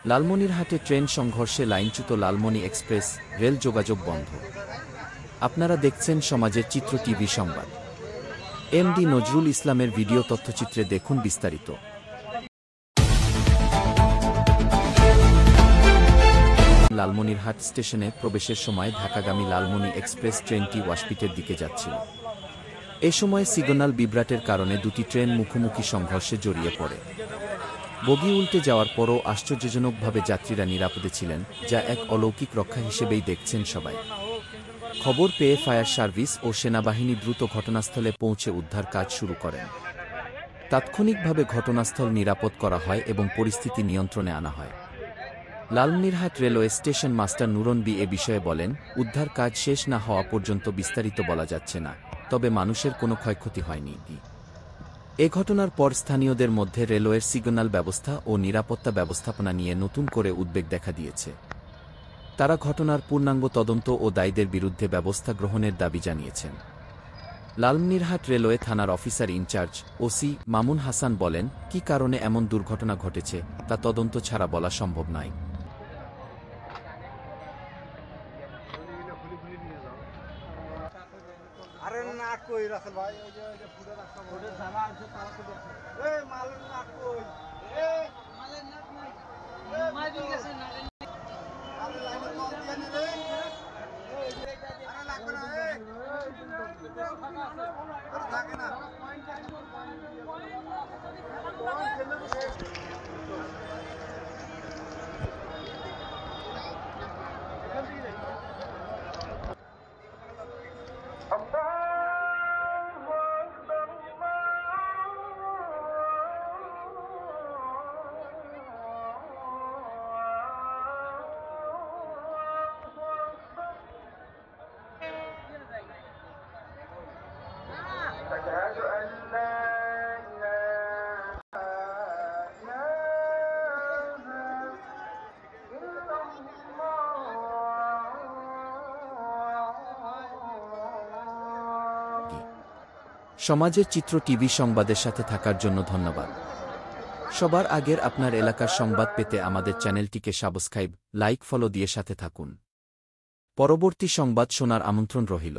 লালমনিরহাটে train সংঘর্ষে লাইনচ্যুত Lalmoni express, rail যোগাযোগ বন্ধ। আপনারা দেখছেন সমাজের চিত্র টিভি সংবাদ। এমডি নজরুল ইসলামের ভিডিও তথ্যচিত্রে দেখুন বিস্তারিত। লালমনিরহাট স্টেশনে প্রবেশের সময় ঢাকাগামী লালমনি এক্সপ্রেস ট্রেনটি ওয়াশপিটের দিকে যাচ্ছিল। এ সময় সিগন্যাল বিভ্রাটের কারণে দুটি ট্রেন মুখোমুখি সংঘর্ষে জড়িয়ে পড়ে। বগি উল্টে যাওয়ার পরও আশ্চর্যজনকভাবে যাত্রীরা নিরাপদে ছিলেন, যা এক অলৌকিক রক্ষা হিসেবেই দেখছেন সবাই। খবর পেয়ে ফায়ার সার্ভিস ও সেনাবাহিনী দ্রুত ঘটনাস্থলে পৌঁছে উদ্ধার কাজ শুরু করেন। তাৎক্ষণিকভাবে ঘটনাস্থল নিরাপদ করা হয় এবং পরিস্থিতি নিয়ন্ত্রণে আনা হয়। Lalmonirhat railway station master Nurun বি এ বিষয়ে বলেন, উদ্ধার কাজ শেষ না হওয়া পর্যন্ত বিস্তারিত বলা যাচ্ছে না, তবে মানুষের কোনো ক্ষয়ক্ষতি হয়নি। এ ঘটনার পর স্থানীয়দের মধ্যে রেলওয়ের সিগন্যাল ব্যবস্থা ও নিরাপত্তা ব্যবস্থাপনা নিয়ে নতুন করে উদ্বেগ দেখা দিয়েছে। তারা ঘটনার পূর্ণাঙ্গ তদন্ত ও দায়ীদের বিরুদ্ধে ব্যবস্থা গ্রহণের দাবি জানিয়েছেন। লালমনিরহাট রেলওয়ে থানার officer in charge OC Mamun Hasan বলেন, কী কারণে এমন দুর্ঘটনা ঘটেছে তা তদন্ত ছাড়া বলা সম্ভব নয়। আরে না কই রাসেল ভাই, ওই যে ফুটে রাখা ফুটে জানা আছে তারা তো এই মালের না কই, এই মালের না নাই মাই দিয়ে গেছে না আরে লাইনে কল দিয়ে নি রে, আরে লাগবে না, এই আরে থাকে না أشهد أن لا إله إلا الله। সমাজের চিত্র টিভি সংবাদের সাথে থাকার জন্য ধন্যবাদ। সবার আগের আপনার এলাকার সংবাদ পেতে আমাদের চ্যানেলটিকে সাবস্ক্রাইব, লাইক, ফলো দিয়ে সাথে থাকুন। পরবর্তী সংবাদ শোনার আমন্ত্রণ রহিল।